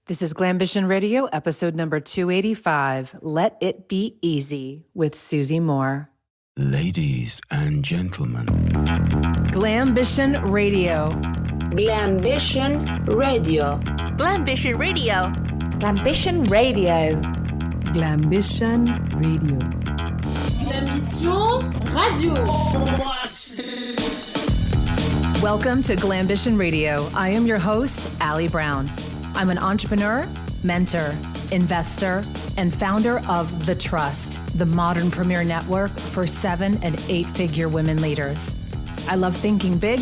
This is Glambition Radio, episode number 285, Let It Be Easy with Susie Moore. Ladies and gentlemen. Glambition Radio. Glambition Radio. Glambition Radio. Glambition Radio. Glambition Radio. Glambition Radio. Welcome to Glambition Radio. I am your host, Allie Brown. I'm an entrepreneur, mentor, investor, and founder of The Trust, the modern premier network for 7- and 8-figure women leaders. I love thinking big,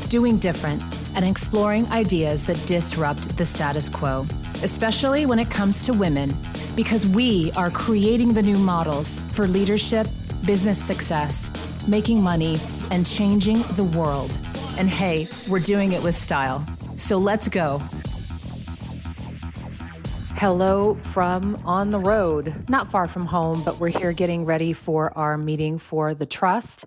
doing different, and exploring ideas that disrupt the status quo, especially when it comes to women, because we are creating the new models for leadership, business success, making money, and changing the world. And hey, we're doing it with style. So let's go. Hello from on the road, not far from home, but we're here getting ready for our meeting for The Trust.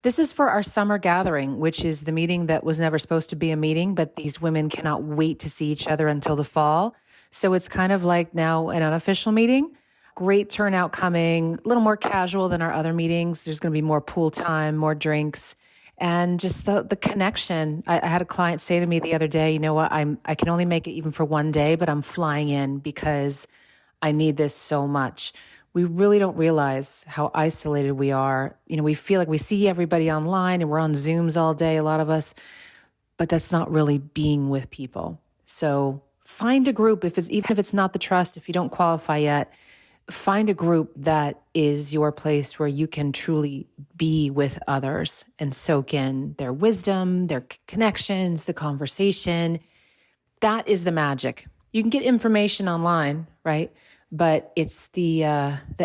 This is for our summer gathering, which is the meeting that was never supposed to be a meeting, but these women cannot wait to see each other until the fall. So it's kind of like now an unofficial meeting. Great turnout coming, a little more casual than our other meetings. There's going to be more pool time, more drinks, and just the connection. I had a client say to me the other day, you know what, I can only make it even for one day, but I'm flying in because I need this so much. We really don't realize how isolated we are. You know, we feel like we see everybody online and we're on Zooms all day, a lot of us, but that's not really being with people. So find a group, even if it's not The Trust, if you don't qualify yet, find a group that is your place where you can truly be with others and soak in their wisdom, their connections, the conversation. That is the magic. You can get information online, right? But it's the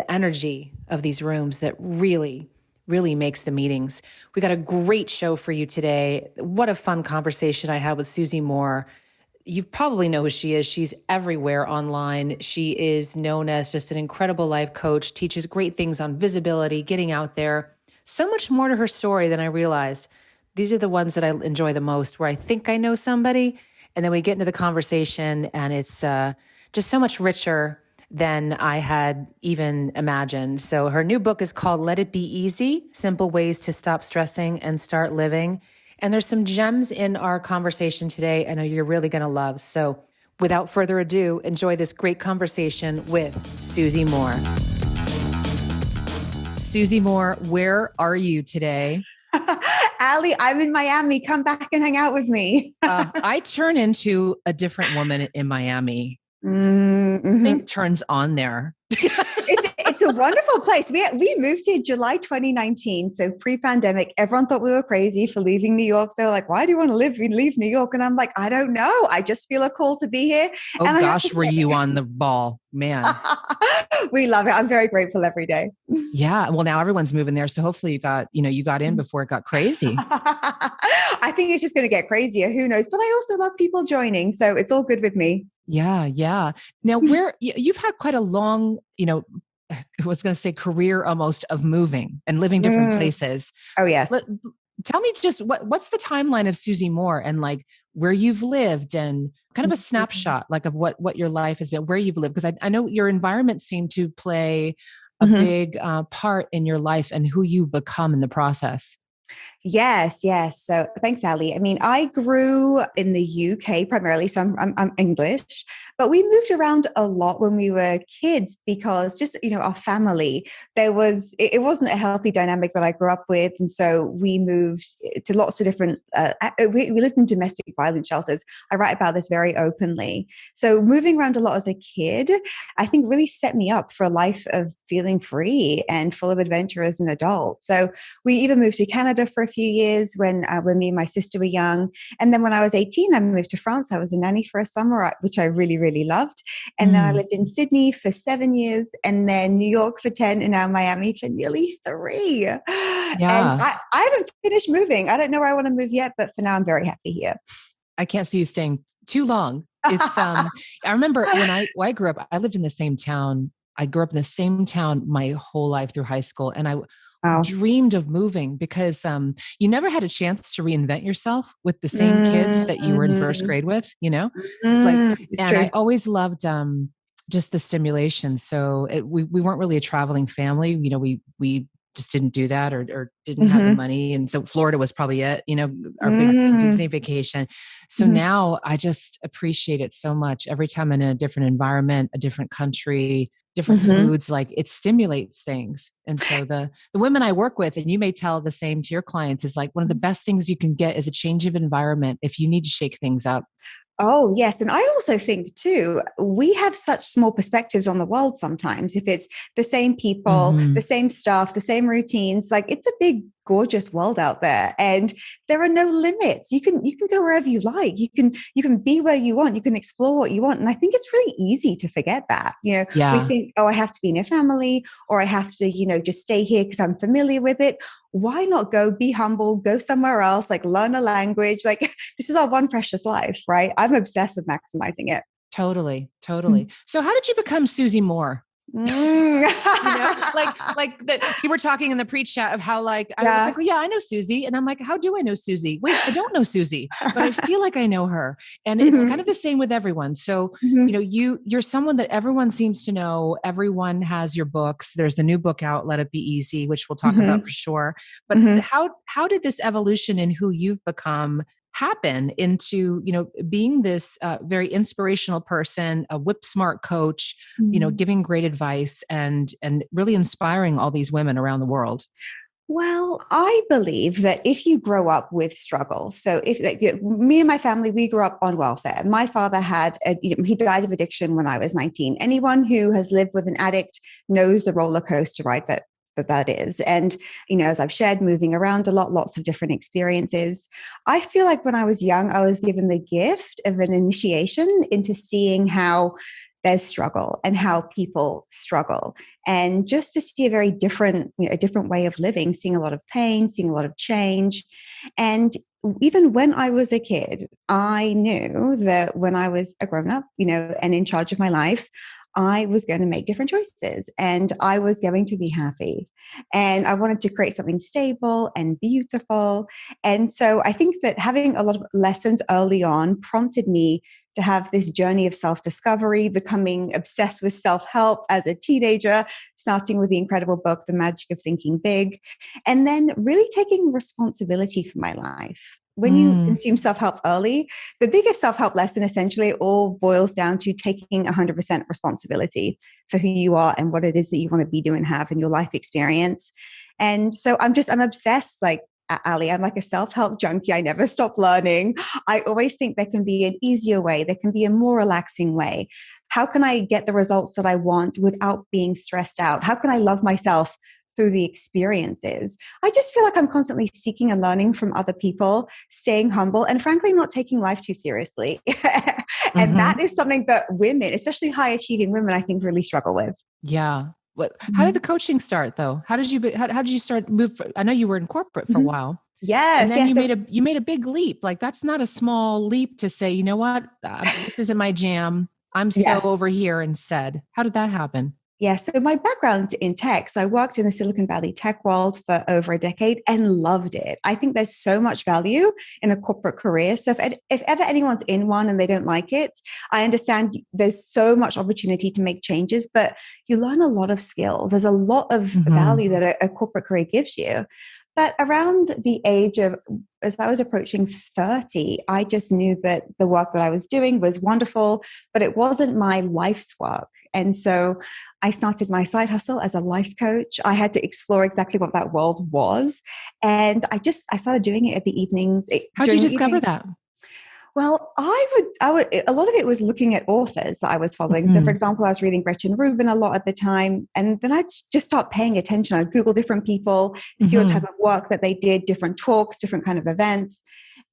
energy of these rooms that really makes the meetings. We got a great show for you today. What a fun conversation I had with Susie Moore. You probably know who she is. She's everywhere online. She is known as just an incredible life coach, teaches great things on visibility, getting out there. So much more to her story than I realized. These are the ones that I enjoy the most, where I think I know somebody, and then we get into the conversation, and it's just so much richer than I had even imagined. So her new book is called Let It Be Easy, Simple Ways to Stop Stressing and Start Living. And there's some gems in our conversation today I know you're really going to love. So without further ado, enjoy this great conversation with Susie Moore. Susie Moore, where are you today? Allie, I'm in Miami. Come back and hang out with me. I turn into a different woman in Miami. Mm-hmm. I think turns on there. It's a wonderful place. We moved here July 2019, so pre-pandemic. Everyone thought we were crazy for leaving New York. They were like, "Why do you want to leave New York?" And I'm like, "I don't know. I just feel a call to be here." Oh gosh, were you on the ball, man? We love it. I'm very grateful every day. Yeah. Well, now everyone's moving there, so hopefully you got in before it got crazy. I think it's just going to get crazier. Who knows? But I also love people joining, so it's all good with me. Yeah. Now, where you've had quite a long, I was going to say career almost of moving and living different places. Oh, yes. Tell me just what's the timeline of Susie Moore and like where you've lived and kind of a snapshot like of what your life has been, where you've lived. Because I know your environment seemed to play a big part in your life and who you become in the process. Yes. So thanks, Allie. I mean, I grew in the UK primarily, so I'm English, but we moved around a lot when we were kids because just, our family, it wasn't a healthy dynamic that I grew up with. And so we moved to lots of different, we lived in domestic violence shelters. I write about this very openly. So moving around a lot as a kid, I think really set me up for a life of feeling free and full of adventure as an adult. So we even moved to Canada for a few years when me and my sister were young. And then when I was 18, I moved to France. I was a nanny for a summer, which I really, really loved. And then I lived in Sydney for 7 years and then New York for 10 and now Miami for nearly 3. Yeah. And I haven't finished moving. I don't know where I want to move yet, but for now I'm very happy here. I can't see you staying too long. It's I remember when I grew up, I lived in the same town. I grew up in the same town my whole life through high school. And I Wow. dreamed of moving because you never had a chance to reinvent yourself with the same kids that you were in first grade with, like, It's and true. I always loved just the stimulation. So we weren't really a traveling family. We just didn't do that or didn't have the money. And so Florida was probably it, our big Disney vacation. So now I just appreciate it so much. Every time I'm in a different environment, a different country, different foods, like it stimulates things. And so the women I work with, and you may tell the same to your clients, is like one of the best things you can get is a change of environment if you need to shake things up. Oh, yes. And I also think too, we have such small perspectives on the world sometimes. If it's the same people, the same stuff, the same routines, like it's a big, gorgeous world out there. And there are no limits. You can go wherever you like. You can be where you want. You can explore what you want. And I think it's really easy to forget that. We think, oh, I have to be in a family, or I have to, just stay here because I'm familiar with it. Why not go be humble, go somewhere else, like learn a language? Like this is our one precious life, right? I'm obsessed with maximizing it. Totally. So how did you become Susie Moore? Like that you were talking in the pre-chat of how I was like, well, yeah, I know Susie. And I'm like, how do I know Susie? Wait, I don't know Susie, but I feel like I know her. And it's kind of the same with everyone. So, you're someone that everyone seems to know. Everyone has your books. There's a new book out, Let It Be Easy, which we'll talk about for sure. But how did this evolution in who you've become happen into, being this very inspirational person, a whip smart coach, giving great advice and really inspiring all these women around the world? Well, I believe that if you grow up with struggle, so if me and my family, we grew up on welfare. My father he died of addiction when I was 19. Anyone who has lived with an addict knows the roller coaster ride that is. And, as I've shared, moving around a lot, lots of different experiences. I feel like when I was young, I was given the gift of an initiation into seeing how there's struggle and how people struggle. And just to see a very different way of living, seeing a lot of pain, seeing a lot of change. And even when I was a kid, I knew that when I was a grown-up, and in charge of my life, I was going to make different choices and I was going to be happy. And I wanted to create something stable and beautiful. And so I think that having a lot of lessons early on prompted me to have this journey of self-discovery, becoming obsessed with self-help as a teenager, starting with the incredible book, The Magic of Thinking Big, and then really taking responsibility for my life. When you consume self-help early, the biggest self-help lesson essentially all boils down to taking 100% responsibility for who you are and what it is that you want to be doing, have in your life experience. And so I'm obsessed, like Ali, I'm like a self-help junkie. I never stop learning. I always think there can be an easier way. There can be a more relaxing way. How can I get the results that I want without being stressed out? How can I love myself through the experiences? I just feel like I'm constantly seeking and learning from other people, staying humble, and frankly, not taking life too seriously. And that is something that women, especially high achieving women, I think really struggle with. Yeah. How did the coaching start though? How did you start move? I know you were in corporate for a while. Yes. And then you made a big leap. Like that's not a small leap to say, you know what, this isn't my jam. I'm so over here instead. How did that happen? Yeah, so my background's in tech. So I worked in the Silicon Valley tech world for over a decade and loved it. I think there's so much value in a corporate career. So if ever anyone's in one and they don't like it, I understand there's so much opportunity to make changes, but you learn a lot of skills. There's a lot of value that a corporate career gives you. But around the age of, as I was approaching 30, I just knew that the work that I was doing was wonderful, but it wasn't my life's work. And so I started my side hustle as a life coach. I had to explore exactly what that world was. And I started doing it at the evenings. How did you discover that? Well, I would, a lot of it was looking at authors that I was following. So for example, I was reading Gretchen Rubin a lot at the time, and then I'd just start paying attention. I'd Google different people, see what type of work that they did, different talks, different kind of events.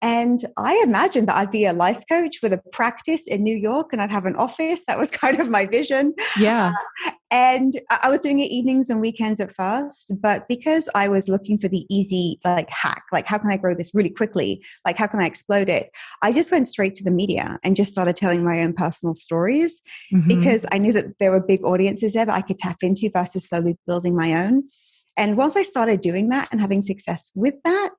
And I imagined that I'd be a life coach with a practice in New York and I'd have an office. That was kind of my vision. Yeah. And I was doing it evenings and weekends at first, but because I was looking for the easy hack, like how can I grow this really quickly? Like how can I explode it? I just went straight to the media and just started telling my own personal stories because I knew that there were big audiences there that I could tap into versus slowly building my own. And once I started doing that and having success with that,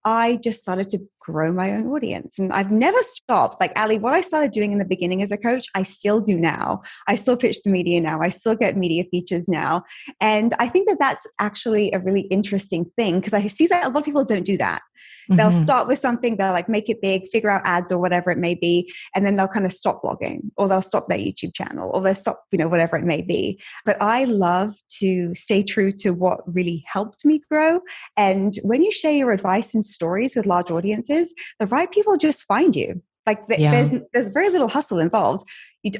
I just started to grow my own audience. And I've never stopped. Like, Ali, what I started doing in the beginning as a coach, I still do now. I still pitch the media now. I still get media features now. And I think that that's actually a really interesting thing, because I see that a lot of people don't do that. They'll start with something, they'll like make it big, figure out ads or whatever it may be, and then they'll kind of stop blogging, or they'll stop their YouTube channel, or they'll stop, whatever it may be. But I love to stay true to what really helped me grow. And when you share your advice and stories with large audiences, the right people just find you. Like there's very little hustle involved.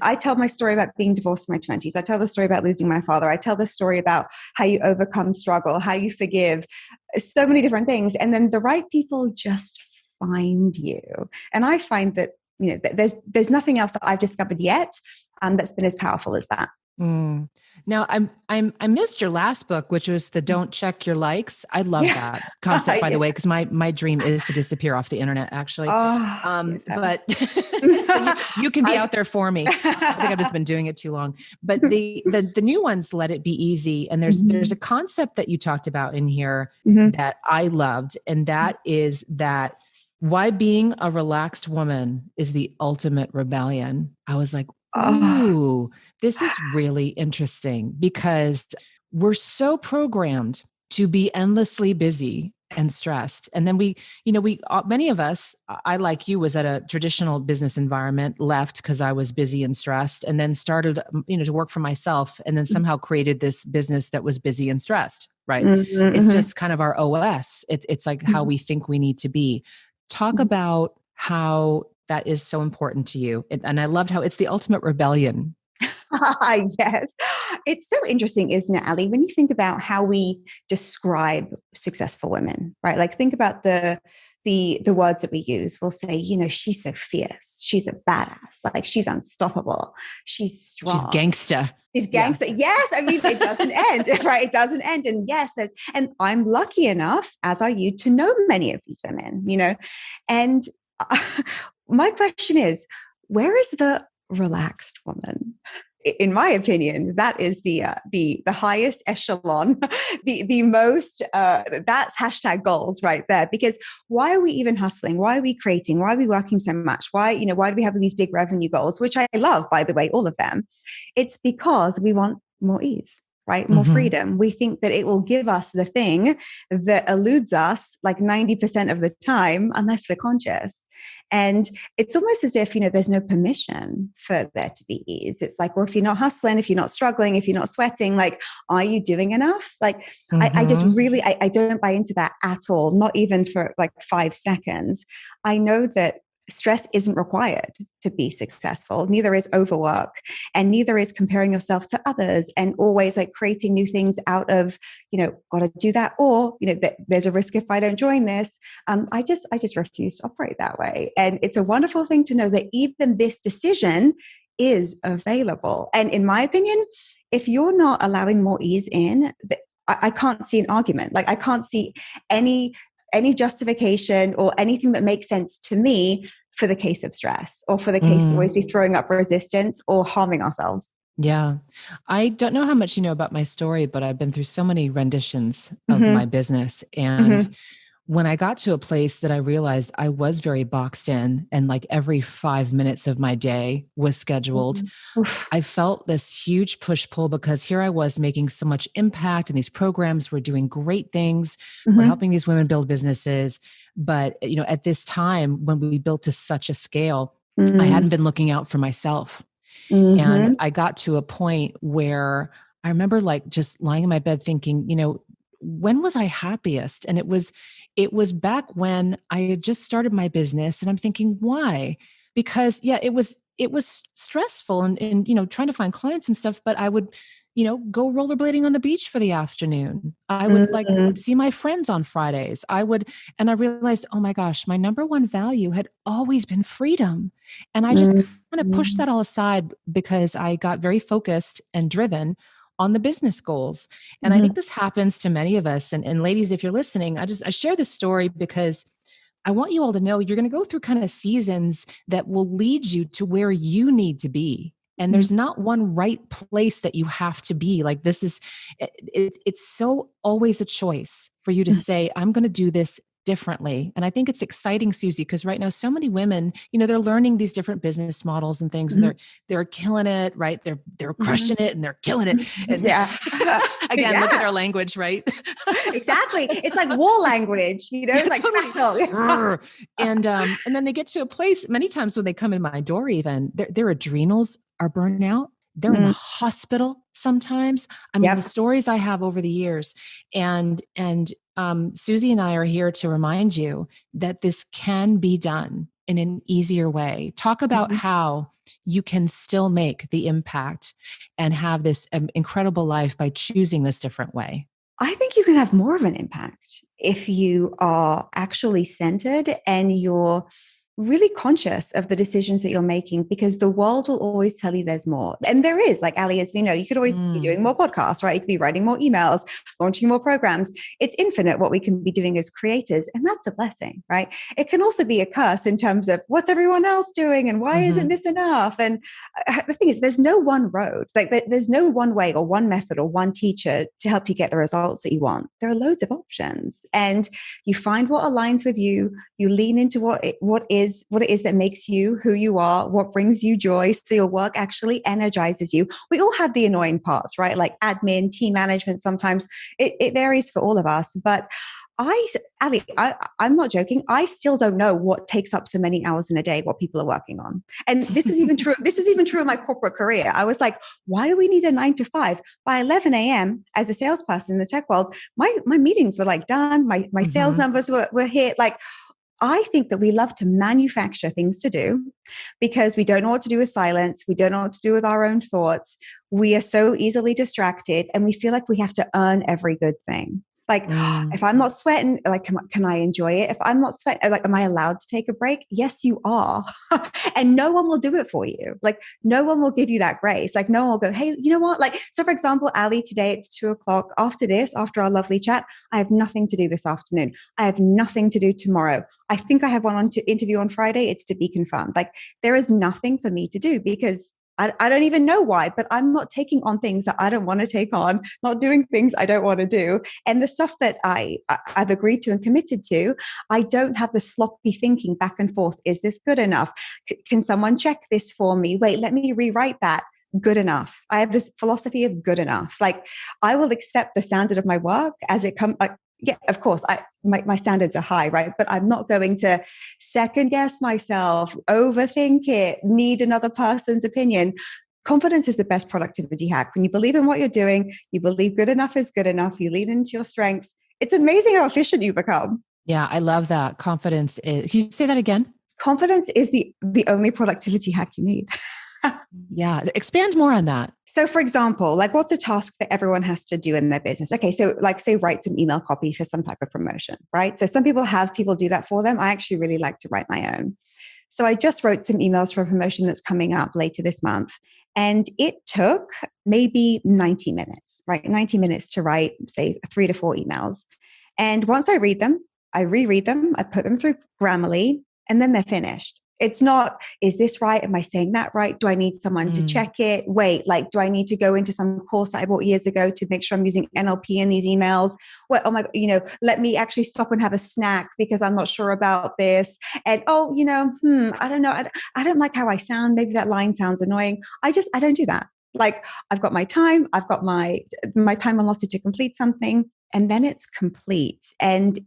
I tell my story about being divorced in my 20s. I tell the story about losing my father. I tell the story about how you overcome struggle, how you forgive, so many different things. And then the right people just find you. And I find that, there's nothing else that I've discovered yet that's been as powerful as that. Mm. Now, I missed your last book, which was the Don't Check Your Likes. I love that concept, by the way, because my dream is to disappear off the internet, actually. But so you can be out there for me. I think I've just been doing it too long. But the new ones, Let It Be Easy. And there's a concept that you talked about in here that I loved, and that is that why being a relaxed woman is the ultimate rebellion. I was like, ooh, this is really interesting, because we're so programmed to be endlessly busy and stressed. And then many of us, I, like you, was at a traditional business environment, left because I was busy and stressed, and then started, to work for myself, and then somehow created this business that was busy and stressed, right? It's just kind of our OS. It's like how we think we need to be. Talk about how that is so important to you. And I loved how it's the ultimate rebellion. Yes. It's so interesting, isn't it, Ali? When you think about how we describe successful women, right? Like, think about the words that we use. We'll say, she's so fierce. She's a badass. Like, she's unstoppable. She's strong. She's gangsta. She's gangster. Yeah. Yes. I mean, it doesn't end, right? It doesn't end. And yes, and I'm lucky enough, as are you, to know many of these women, and my question is, where is the relaxed woman? In my opinion, that is the highest echelon, the most, that's hashtag goals right there. Because why are we even hustling? Why are we creating? Why are we working so much? Why do we have these big revenue goals, which I love, by the way, all of them? It's because we want more ease, right? More freedom. We think that it will give us the thing that eludes us like 90% of the time, unless we're conscious. And it's almost as if, there's no permission for there to be ease. It's like, well, if you're not hustling, if you're not struggling, if you're not sweating, like, are you doing enough? Like, I just really, I don't buy into that at all. Not even for like 5 seconds. I know that stress isn't required to be successful. Neither is overwork, and neither is comparing yourself to others and always like creating new things out of, got to do that, or, there's a risk if I don't join this. I just refuse to operate that way. And it's a wonderful thing to know that even this decision is available. And in my opinion, if you're not allowing more ease in, I can't see an argument. Like, I can't see any justification or anything that makes sense to me for the case of stress, or for the case to always be throwing up resistance or harming ourselves. Yeah. I don't know how much you know about my story, but I've been through so many renditions of my business. And when I got to a place that I realized I was very boxed in, and like every 5 minutes of my day was scheduled, I felt this huge push-pull, because here I was making so much impact, and these programs were doing great things. We're helping these women build businesses. But, at this time when we built to such a scale, I hadn't been looking out for myself. And I got to a point where I remember like just lying in my bed thinking, when was I happiest? And it was back when I had just started my business, and I'm thinking, why? Because it was stressful and trying to find clients and stuff, but I would, go rollerblading on the beach for the afternoon. I would like see my friends on Fridays. And I realized, oh my gosh, my number one value had always been freedom. And I just kind of pushed that all aside, because I got very focused and driven on the business goals. And I think this happens to many of us. And ladies, if you're listening, I share this story because I want you all to know you're going to go through kind of seasons that will lead you to where you need to be. And there's not one right place that you have to be. Like this is, it's so always a choice for you to say, I'm going to do this differently. And I think it's exciting, Susie, because right now so many women, they're learning these different business models and things, and they're killing it, right? They're crushing it and they're killing it. And again, look at our language, right? Exactly. It's like war language, it's like battle. And then they get to a place many times when they come in my door, even their adrenals are burning out. They're in the hospital sometimes. I mean, the stories I have over the years, and Susie and I are here to remind you that this can be done in an easier way. Talk about how you can still make the impact and have this incredible life by choosing this different way. I think you can have more of an impact if you are actually centered and you're really conscious of the decisions that you're making, because the world will always tell you there's more. And there is, like Ali, as we know, you could always be doing more podcasts, right? You could be writing more emails, launching more programs. It's infinite what we can be doing as creators. And that's a blessing, right? It can also be a curse in terms of what's everyone else doing and why isn't this enough? And the thing is, there's no one road, like there's no one way or one method or one teacher to help you get the results that you want. There are loads of options, and you find what aligns with you. You lean into what it is that makes you who you are, what brings you joy, so your work actually energizes you. We all have the annoying parts, right? Like admin, team management, sometimes it varies for all of us. But Ali, I'm not joking. I still don't know what takes up so many hours in a day, what people are working on. And this is even true. This is even true in my corporate career. I was like, why do we need a 9 to 5? By 11 a.m. as a salesperson in the tech world, my meetings were like done. My sales numbers were hit. Like, I think that we love to manufacture things to do because we don't know what to do with silence. We don't know what to do with our own thoughts. We are so easily distracted, and we feel like we have to earn every good thing. Like, if I'm not sweating, like, can I enjoy it? If I'm not sweating, like, am I allowed to take a break? Yes, you are. And no one will do it for you. Like, no one will give you that grace. Like, no one will go, hey, you know what? Like, so for example, Ali, today it's 2:00. After our lovely chat, I have nothing to do this afternoon. I have nothing to do tomorrow. I think I have one interview on Friday. It's to be confirmed. Like, there is nothing for me to do because I don't even know why, but I'm not taking on things that I don't want to take on, not doing things I don't want to do. And the stuff that I've agreed to and committed to, I don't have the sloppy thinking back and forth. Is this good enough? Can someone check this for me? Wait, let me rewrite that. Good enough. I have this philosophy of good enough. Like, I will accept the standard of my work as it comes. Like, yeah, of course, my standards are high, right? But I'm not going to second guess myself, overthink it, need another person's opinion. Confidence is the best productivity hack. When you believe in what you're doing, you believe good enough is good enough, you lean into your strengths. It's amazing how efficient you become. Yeah, I love that. Confidence is, can you say that again? Confidence is the only productivity hack you need. Yeah. Expand more on that. So for example, like, what's a task that everyone has to do in their business? Okay. So like, say, write some email copy for some type of promotion, right? So some people have people do that for them. I actually really like to write my own. So I just wrote some emails for a promotion that's coming up later this month. And it took maybe 90 minutes, right? 90 minutes to write, say, 3 to 4 emails. And once I read them, I reread them, I put them through Grammarly, and then they're finished. It's not, is this right? Am I saying that right? Do I need someone to check it? Wait, like, do I need to go into some course that I bought years ago to make sure I'm using NLP in these emails? Well, oh my, let me actually stop and have a snack because I'm not sure about this. And, I don't know. I don't like how I sound. Maybe that line sounds annoying. I don't do that. Like, I've got my time. I've got my time allotted to complete something, and then it's complete. And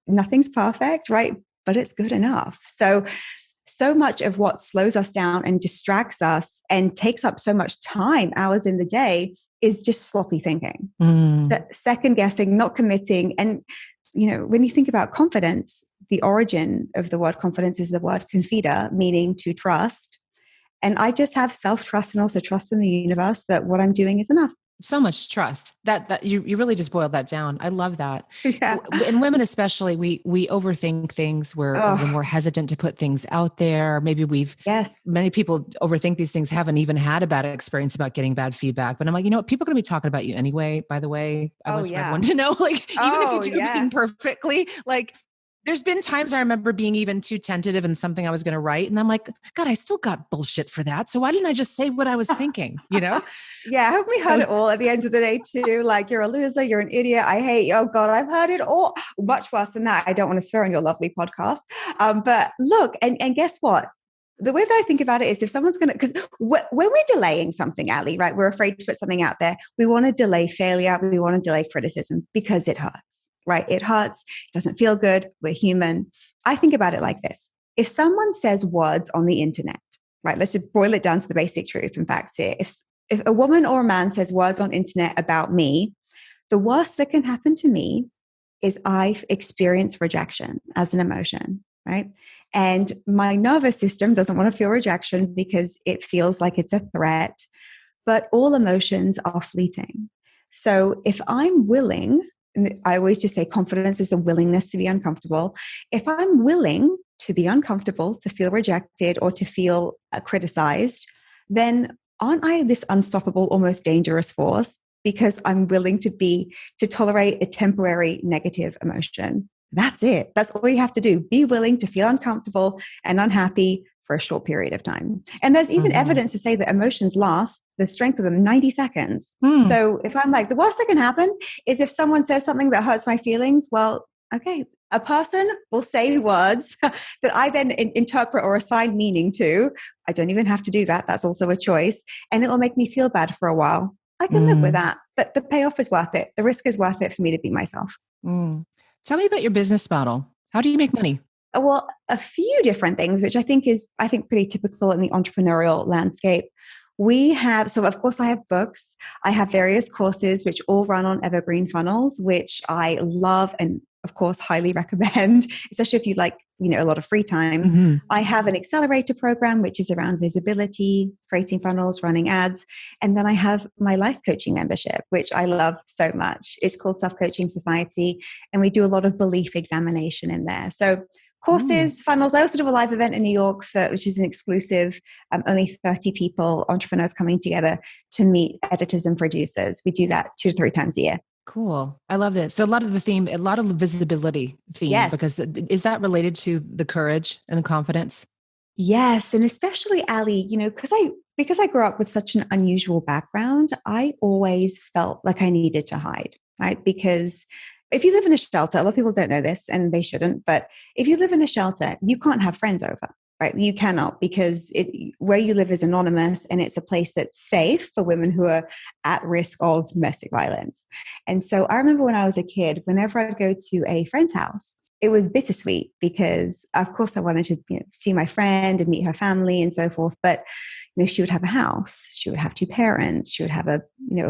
nothing's perfect, right? But it's good enough. So much of what slows us down and distracts us and takes up so much time, hours in the day, is just sloppy thinking, second guessing, not committing. And, when you think about confidence, the origin of the word confidence is the word confida, meaning to trust. And I just have self-trust and also trust in the universe that what I'm doing is enough. So much trust that you really just boiled that down. I love that. Yeah. And women, especially, we overthink things. We're more hesitant to put things out there. Maybe many people overthink these things, haven't even had a bad experience about getting bad feedback. But I'm like, people are going to be talking about you anyway, by the way. I want everyone to know, like, even if you do everything perfectly, like, There's been times I remember being even too tentative in something I was going to write. And I'm like, God, I still got bullshit for that. So why didn't I just say what I was thinking? Yeah, haven't we heard it all at the end of the day too? Like, you're a loser, you're an idiot, I hate you. Oh God, I've heard it all. Much worse than that. I don't want to swear on your lovely podcast. But look, and guess what? The way that I think about it is, if someone's going to, because when we're delaying something, Ali, right, we're afraid to put something out there. We want to delay failure. We want to delay criticism because it hurts, right? It hurts. It doesn't feel good. We're human. I think about it like this. If someone says words on the internet, right, let's just boil it down to the basic truth and facts here. If a woman or a man says words on internet about me, the worst that can happen to me is I've experienced rejection as an emotion, right? And my nervous system doesn't want to feel rejection because it feels like it's a threat, but all emotions are fleeting. So if I'm willing, and I always just say confidence is the willingness to be uncomfortable. If I'm willing to be uncomfortable, to feel rejected or to feel criticized, then aren't I this unstoppable, almost dangerous force? Because I'm willing to tolerate a temporary negative emotion. That's it. That's all you have to do. Be willing to feel uncomfortable and unhappy for a short period of time. And there's even evidence to say that emotions last, the strength of them, 90 seconds. So if I'm like, the worst that can happen is if someone says something that hurts my feelings, well, okay, a person will say words that I then interpret or assign meaning to. I don't even have to do that. That's also a choice. And it will make me feel bad for a while. I can live with that, but the payoff is worth it. The risk is worth it for me to be myself. Tell me about your business model. How do you make money? Well, a few different things, which I think pretty typical in the entrepreneurial landscape. So of course I have books. I have various courses, which all run on evergreen funnels, which I love and of course highly recommend, especially if you like, a lot of free time. I have an accelerator program, which is around visibility, creating funnels, running ads. And then I have my life coaching membership, which I love so much. It's called Self-Coaching Society. And we do a lot of belief examination in there. So courses, funnels. I also do a live event in New York, which is an exclusive, only 30 people, entrepreneurs coming together to meet editors and producers. We do that 2 to 3 times a year. Cool. I love that. So a lot of the visibility theme, Yes. because is that related to the courage and the confidence? Yes. And especially, Ali, because I grew up with such an unusual background, I always felt like I needed to hide, right? Because if you live in a shelter, a lot of people don't know this and they shouldn't, but if you live in a shelter, you can't have friends over, right? You cannot, because where you live is anonymous and it's a place that's safe for women who are at risk of domestic violence. And so I remember when I was a kid, whenever I'd go to a friend's house, it was bittersweet because of course I wanted to see my friend and meet her family and so forth. But she would have a house, she would have 2 parents, she would have a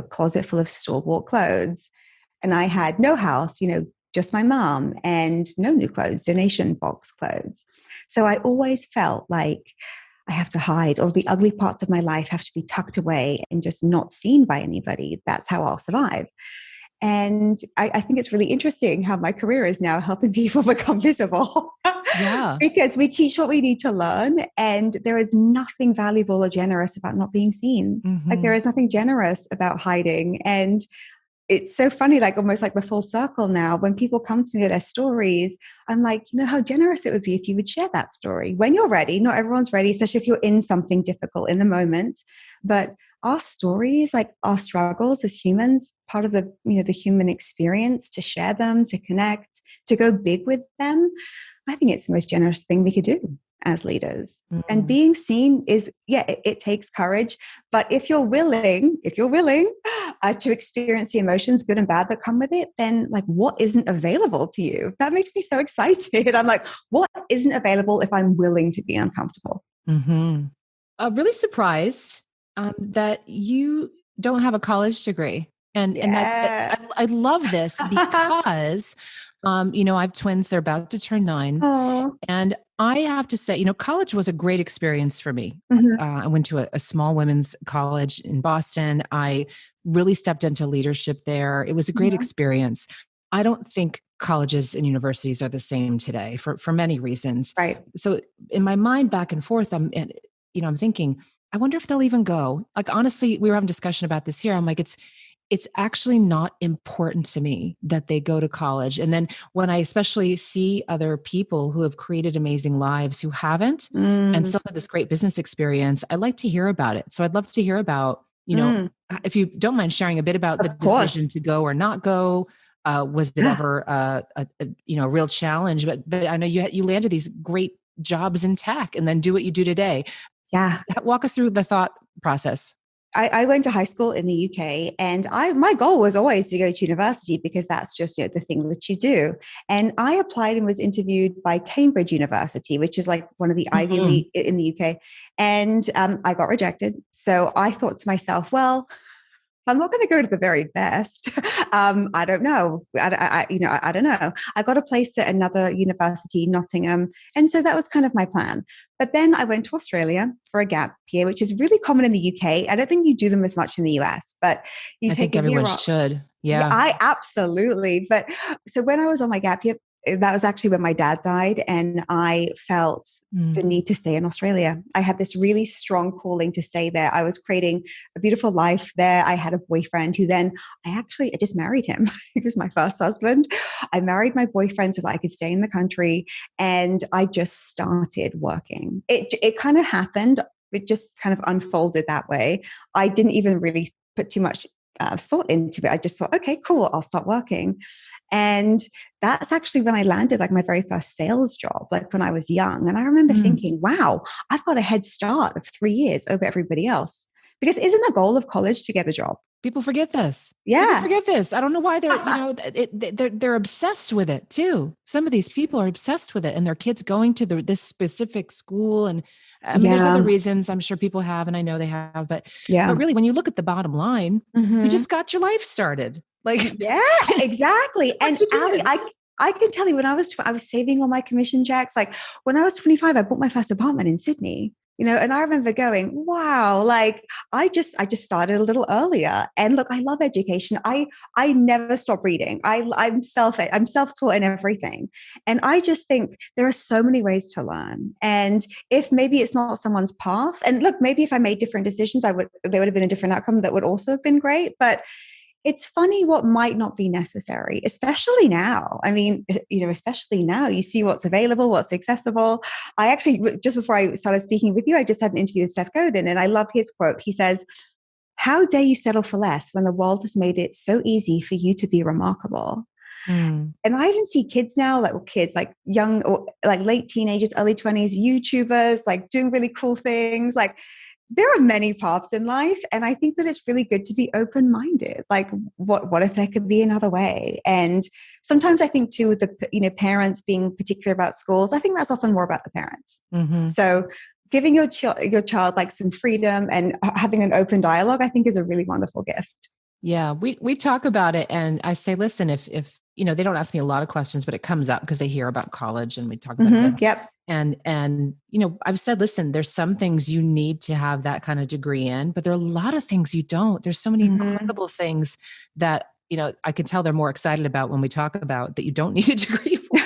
closet full of store-bought clothes. And I had no house, just my mom and no new clothes, donation box clothes. So I always felt like I have to hide. All the ugly parts of my life have to be tucked away and just not seen by anybody. That's how I'll survive. And I think it's really interesting how my career is now helping people become visible. Yeah. Because we teach what we need to learn. And there is nothing valuable or generous about not being seen. Like there is nothing generous about hiding. And it's so funny, like almost like the full circle now. When people come to me with their stories, I'm like, how generous it would be if you would share that story when you're ready. Not everyone's ready, especially if you're in something difficult in the moment. But our stories, like our struggles as humans, part of the human experience, to share them, to connect, to go big with them, I think it's the most generous thing we could do as leaders. And being seen is, it takes courage. But if you're willing to experience the emotions, good and bad, that come with it, then like, what isn't available to you? That makes me so excited. I'm like, what isn't available if I'm willing to be uncomfortable? I'm really surprised that you don't have a college degree. And that's, I love this because, I have twins. They're about to turn 9. Aww. And I have to say, college was a great experience for me. I went to a small women's college in Boston. I really stepped into leadership there. It was a great experience. I don't think colleges and universities are the same today for many reasons. Right. So in my mind, back and forth, I'm thinking, I wonder if they'll even go. Like, honestly, we were having a discussion about this here. I'm like, it's actually not important to me that they go to college. And then when I especially see other people who have created amazing lives who haven't and still had this great business experience, I like to hear about it. So I'd love to hear about, if you don't mind sharing a bit about the decision to go or not go. Was it ever a real challenge? But I know you landed these great jobs in tech and then do what you do today. Yeah. Walk us through the thought process. I went to high school in the UK, and my goal was always to go to university because that's just the thing that you do. And I applied and was interviewed by Cambridge University, which is like one of the Ivy League in the UK. And I got rejected. So I thought to myself, well, I'm not going to go to the very best. I don't know. I don't know. I got a place at another university, Nottingham. And so that was kind of my plan. But then I went to Australia for a gap year, which is really common in the UK. I don't think you do them as much in the US, but I think everyone should. Yeah. I absolutely. But so when I was on my gap year, that was actually when my dad died, and I felt the need to stay in Australia. I had this really strong calling to stay there. I was creating a beautiful life there. I had a boyfriend who then I just married him. He was my first husband. I married my boyfriend so that I could stay in the country, and I just started working. It kind of happened. It just kind of unfolded that way. I didn't even really put too much thought into it. I just thought, okay, cool, I'll start working. And that's actually when I landed like my very first sales job, like when I was young. And I remember thinking, wow, I've got a head start of 3 years over everybody else. Because isn't the goal of college to get a job? People forget this. Yeah. People forget this. I don't know why they're obsessed with it too. Some of these people are obsessed with it, and their kids going to this specific school. And I mean, there's other reasons I'm sure people have, and I know they have, but really when you look at the bottom line, you just got your life started. Like, yeah, exactly. And Ali, I can tell you when I was saving all my commission checks. Like when I was 25, I bought my first apartment in Sydney, and I remember going, wow, like I just started a little earlier. And look, I love education. I never stop reading. I'm self-taught in everything. And I just think there are so many ways to learn. And if maybe it's not someone's path, and look, maybe if I made different decisions, there would have been a different outcome that would also have been great. But it's funny what might not be necessary, especially now. I mean, especially now you see what's available, what's accessible. I actually, just before I started speaking with you, I just had an interview with Seth Godin, and I love his quote. He says, "How dare you settle for less when the world has made it so easy for you to be remarkable?" And I even see kids now, like young or like late teenagers, early 20s, YouTubers, like doing really cool things. Like, there are many paths in life. And I think that it's really good to be open-minded. Like what if there could be another way? And sometimes I think too, with the, parents being particular about schools, I think that's often more about the parents. So giving your child like some freedom and having an open dialogue, I think is a really wonderful gift. Yeah. We talk about it, and I say, listen, if they don't ask me a lot of questions, but it comes up because they hear about college and we talk about it. Yep. And I've said, listen, there's some things you need to have that kind of degree in, but there are a lot of things you don't. There's so many incredible things that, I can tell they're more excited about when we talk about that you don't need a degree for.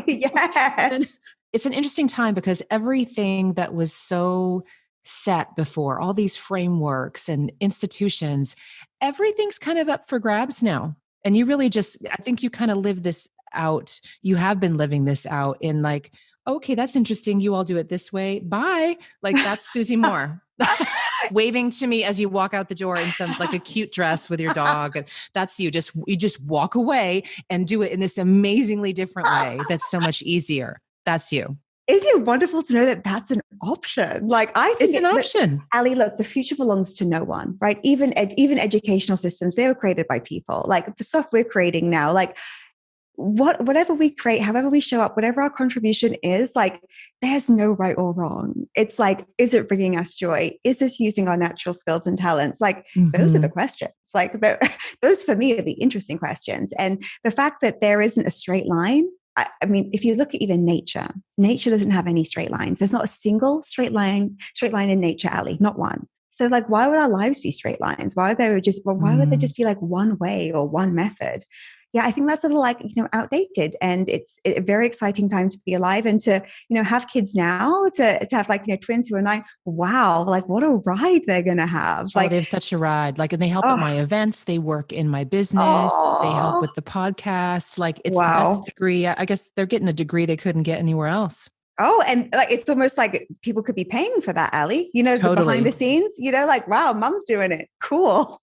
Yes. And it's an interesting time because everything that was so set before, all these frameworks and institutions, everything's kind of up for grabs now. And you really I think you kind of live this out. You have been living this out in like, okay, that's interesting. You all do it this way. Bye. Like that's Susie Moore waving to me as you walk out the door in some like a cute dress with your dog. And that's you. You just walk away and do it in this amazingly different way. That's so much easier. That's you. Isn't it wonderful to know that that's an option? Like I think it's an option. Ali, look, the future belongs to no one, right? Even educational systems, they were created by people. Like the stuff we're creating now, like whatever we create, however we show up, whatever our contribution is, like there's no right or wrong. It's like, is it bringing us joy? Is this using our natural skills and talents? Like those are the questions. Like those for me are the interesting questions. And the fact that there isn't a straight line. I mean, if you look at even nature doesn't have any straight lines. There's not a single straight line in nature, Ali, not one. So like, why would our lives be straight lines? Why would there just be like one way or one method? yeah, I think that's a little like, outdated, and it's a very exciting time to be alive and to, have kids now, to have like, twins who are 9. Wow. Like what a ride they're going to have. Oh, Like, they have such a ride. Like, and they help at my events. They work in my business. They help oh, with the podcast. Like, it's the wow. best degree. I guess they're getting a degree they couldn't get anywhere else. Oh, and like, it's almost like people could be paying for that, Ali, the behind the scenes, like, wow, mom's doing it. Cool.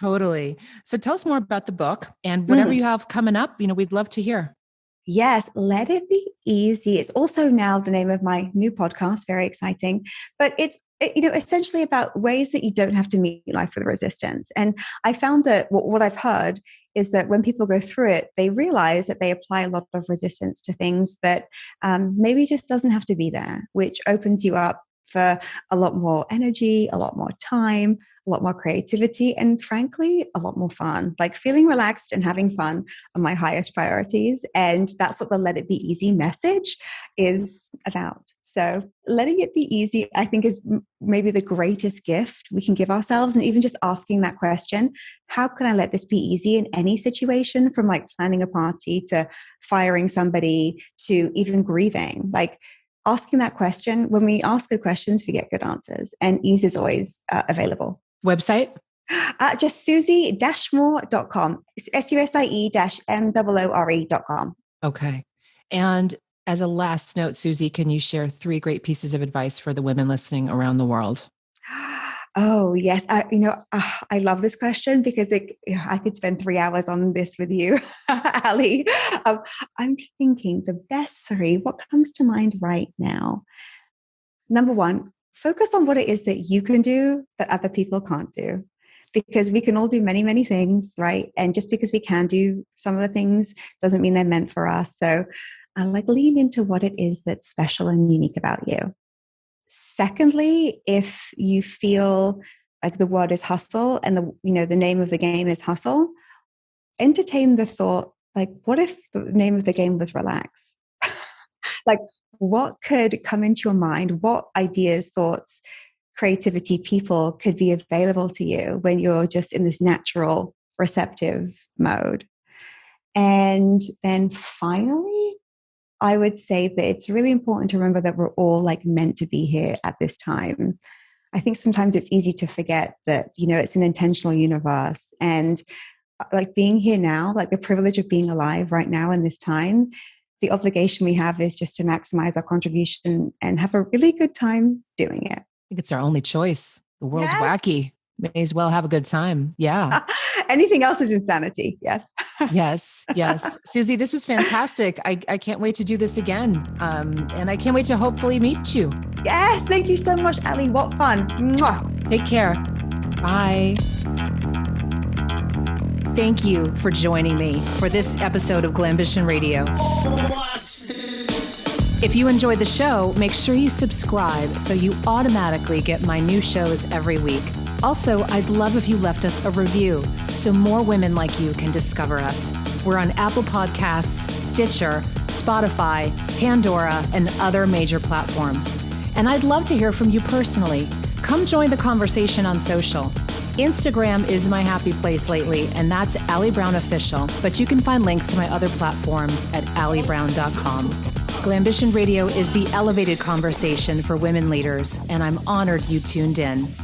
Totally. So tell us more about the book and whatever you have coming up, we'd love to hear. Yes, Let It Be Easy. It's also now the name of my new podcast. Very exciting. But it's, essentially about ways that you don't have to meet life with resistance. And I found that what I've heard is that when people go through it, they realize that they apply a lot of resistance to things that maybe just doesn't have to be there, which opens you up for a lot more energy, a lot more time, a lot more creativity, and frankly, a lot more fun. Like feeling relaxed and having fun are my highest priorities. And that's what the Let It Be Easy message is about. So letting it be easy, I think, is maybe the greatest gift we can give ourselves. And even just asking that question, how can I let this be easy in any situation, from like planning a party to firing somebody to even grieving? Like, asking that question, when we ask good questions, we get good answers, and ease is always available. Website? Just susie-moore.com, susie-moore.com. Okay. And as a last note, Susie, can you share 3 great pieces of advice for the women listening around the world? Oh, yes. I love this question because I could spend 3 hours on this with you, Ali. I'm thinking the best 3, what comes to mind right now? Number 1, focus on what it is that you can do that other people can't do. Because we can all do many, many things, right? And just because we can do some of the things doesn't mean they're meant for us. So lean into what it is that's special and unique about you. Secondly, if you feel like the word is hustle and the name of the game is hustle, entertain the thought, like, what if the name of the game was relax? Like, what could come into your mind? What ideas, thoughts, creativity, people could be available to you when you're just in this natural, receptive mode? And then finally, I would say that it's really important to remember that we're all like meant to be here at this time. I think sometimes it's easy to forget that, it's an intentional universe, and like being here now, like the privilege of being alive right now in this time, the obligation we have is just to maximize our contribution and have a really good time doing it. I think it's our only choice. The world's wacky. May as well have a good time. Yeah. Anything else is insanity. Yes. Yes. Susie, this was fantastic. I can't wait to do this again. And I can't wait to hopefully meet you. Yes. Thank you so much, Ali. What fun. Mwah. Take care. Bye. Thank you for joining me for this episode of Glambition Radio. If you enjoyed the show, make sure you subscribe so you automatically get my new shows every week. Also, I'd love if you left us a review so more women like you can discover us. We're on Apple Podcasts, Stitcher, Spotify, Pandora, and other major platforms. And I'd love to hear from you personally. Come join the conversation on social. Instagram is my happy place lately, and that's Ali Brown Official, but you can find links to my other platforms at alibrown.com. Glambition Radio is the elevated conversation for women leaders, and I'm honored you tuned in.